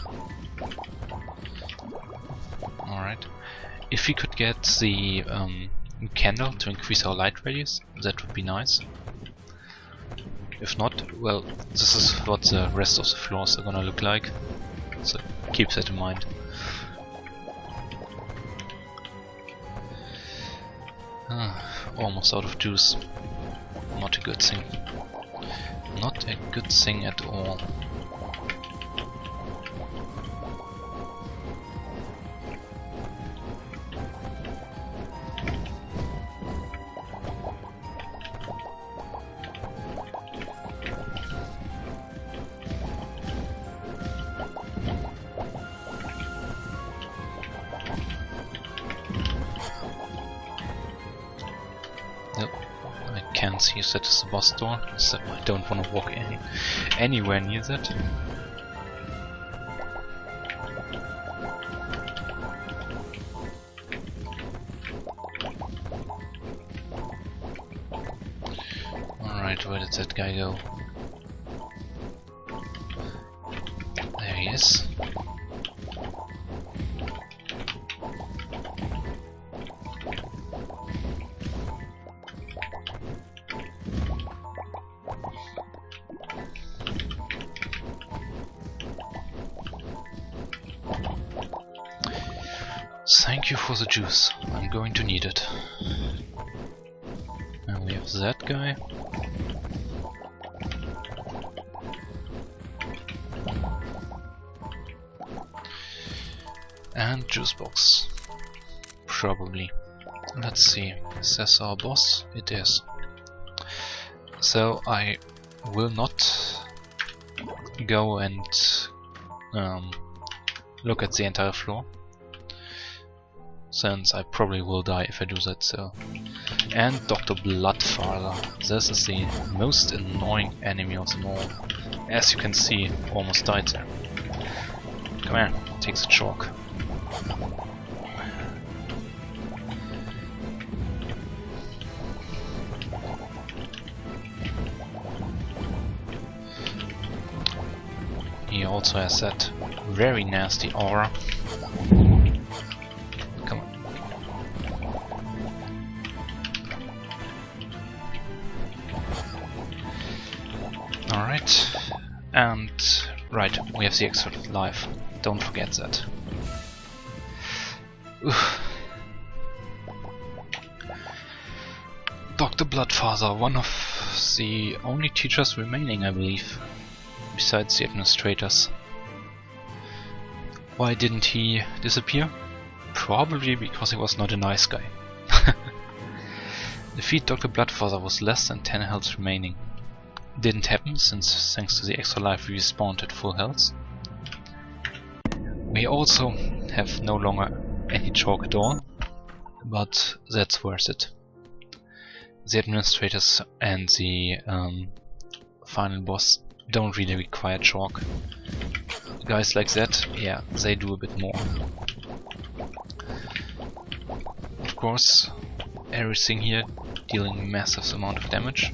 Alright. If we could get the candle to increase our light radius, that would be nice. If not, well, this is what the rest of the floors are gonna look like. So keep that in mind. Almost out of juice. Not a good thing. Not a good thing at all. can't see if that is the boss door, so I don't want to walk anywhere near that. Alright, where did that guy go? There he is. Thank you for the juice. I'm going to need it. And we have that guy. And juice box. Probably. Let's see. Is this our boss? It is. So I will not go and look at the entire floor, since I probably will die if I do that. So, and Dr. Bloodfather. This is the most annoying enemy of them all. As you can see, almost died there. Come here, take the chalk. He also has that very nasty aura. Come on. Alright. And right, we have the extra life. Don't forget that. Oof. Dr. Bloodfather, one of the only teachers remaining, I believe, besides the administrators. Why didn't he disappear? Probably because he was not a nice guy. Defeat Dr. Bloodfather was less than 10 health remaining. Didn't happen, since thanks to the extra life we respawned at full health. We also have no longer any chalk at all, but that's worth it. The administrators and the final boss don't really require chalk. Guys like that, yeah, they do a bit more. Of course, everything here dealing massive amount of damage.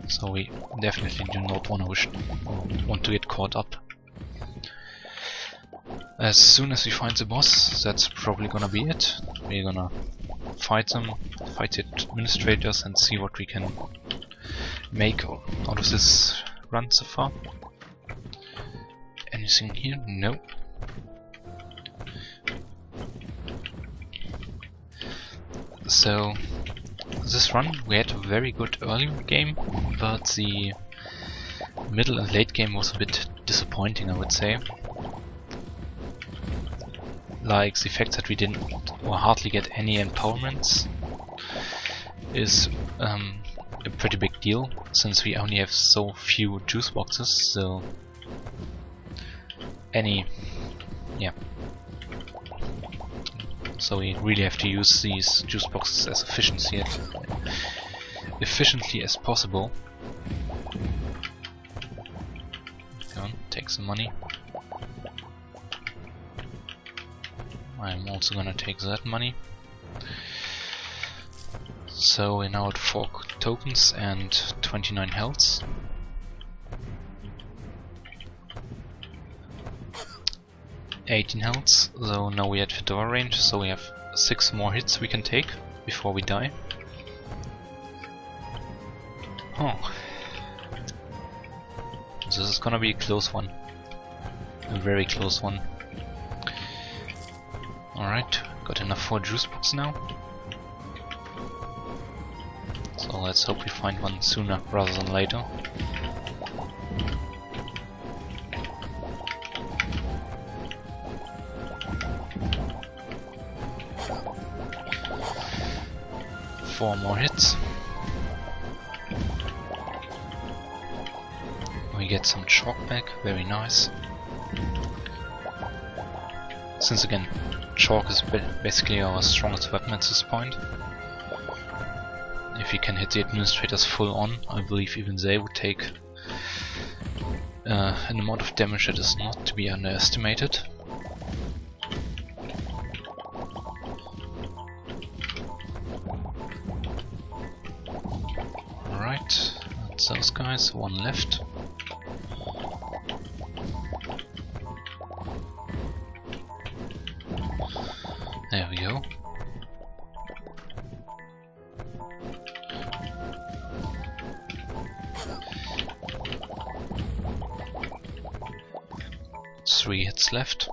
So we definitely do not want to get caught up. As soon as we find the boss, that's probably gonna be it. We're gonna fight them, fight the administrators, and see what we can make out of this run so far. Anything here? No. So this run we had a very good early game, but the middle and late game was a bit disappointing, I would say. Like the fact that we didn't or hardly get any empowerments is a pretty big deal, since we only have so few juice boxes. So so we really have to use these juice boxes as efficiently as possible. Go on, take some money. I'm also gonna take that money. So we're now at 4 tokens and 29 healths. $18 healths, so now we're at Fedora range, so we have 6 more hits we can take before we die. Oh. This is gonna be a close one. A very close one. Alright, got enough for juice box now. So let's hope we find one sooner rather than later. Four more hits. We get some chalk back, very nice. since again, chalk is basically our strongest weapon at this point. If we can hit the administrators full on, I believe even they would take an amount of damage that is not to be underestimated. Alright, that's those guys, one left. There we go. Three hits left.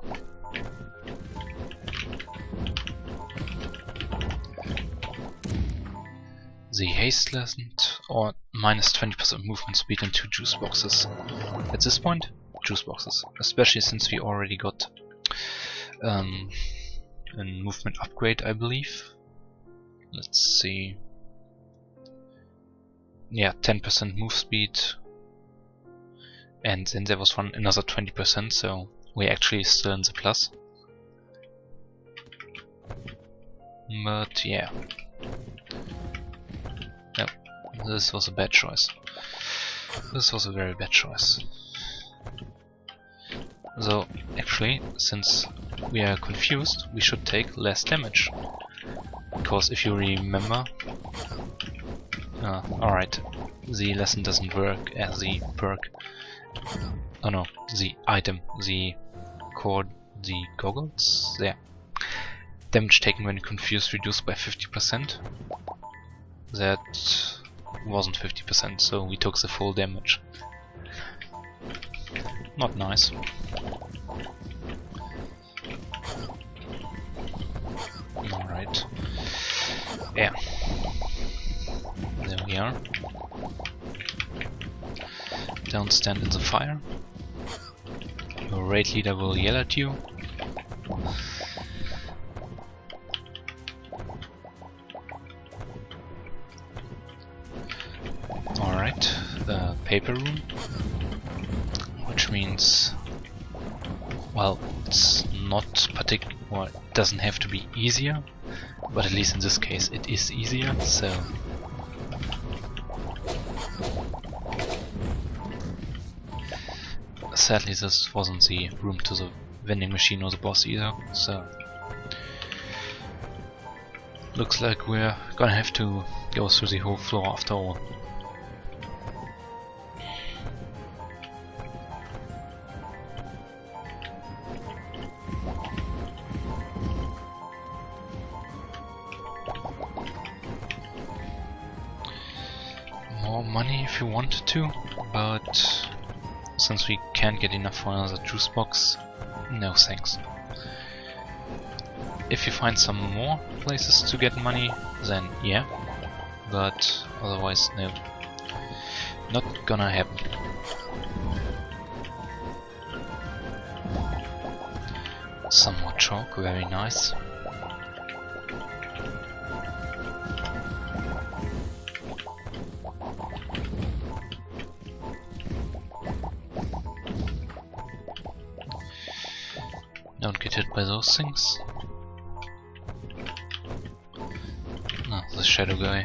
The haste lessened, or minus 20% movement speed and 2 juice boxes. At this point, juice boxes, especially since we already got a movement upgrade, I believe. Let's see. Yeah, 10% move speed, and then there was another 20%, so we're actually still in the plus. But yeah. Yep, this was a bad choice. This was a very bad choice. So, actually, since we are confused, we should take less damage. Because if you remember... alright, the lesson doesn't work as the perk. Oh no, the item, the goggles? There. Damage taken when confused reduced by 50%. That wasn't 50%, so we took the full damage. Not nice. Alright. Yeah. There we are. Don't stand in the fire. Your raid leader will yell at you. Alright, paper room. Which means, well, it's not well, it doesn't have to be easier, but at least in this case it is easier, so... Sadly this wasn't the room to the vending machine or the boss either, so... Looks like we're gonna have to go through the whole floor after all. More money if you wanted to, but since we can't get enough for another juice box, no thanks. If you find some more places to get money, then yeah, but otherwise no. Not gonna happen. Some more chalk, very nice. Don't get hit by those things. No, the shadow guy.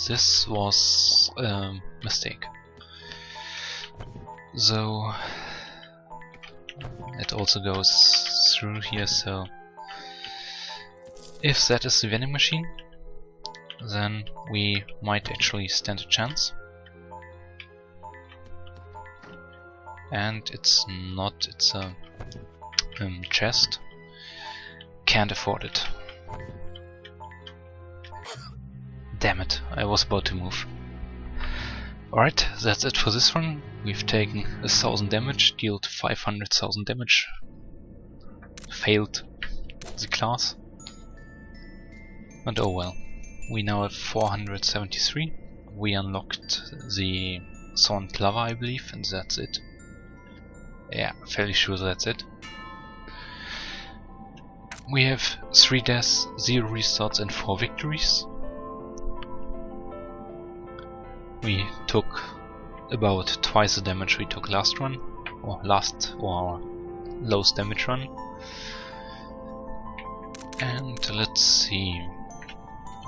This was a mistake. So it also goes through here, so if that is the vending machine, then we might actually stand a chance. And it's not, it's a chest. Can't afford it. Damn it, I was about to move. Alright, that's it for this one. We've taken 1000 damage, dealt 500,000 damage. Failed the class. And oh well. We now have 473. We unlocked the Thorn Clover, I believe, and that's it. Yeah, fairly sure that's it. We have 3 deaths, 0 restarts and 4 victories. We took about twice the damage we took last run, or our lowest damage run. And let's see,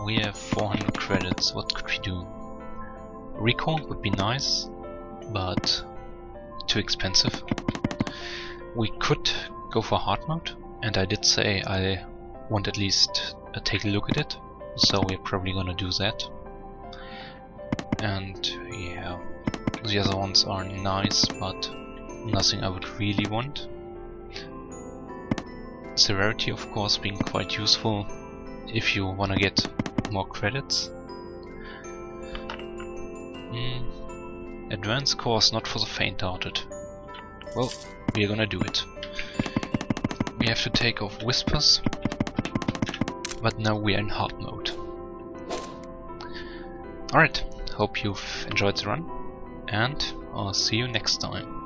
we have 400 credits. What could we do? Recall would be nice, but too expensive. We could go for hard mode, and I did say I want at least take a look at it, so we're probably gonna do that. And yeah, the other ones are nice, but nothing I would really want. Severity, of course, being quite useful if you wanna get more credits. Advanced course not for the faint-hearted. Well, we're gonna do it. We have to take off whispers, but now we're in hard mode. Alright, hope you've enjoyed the run, and I'll see you next time.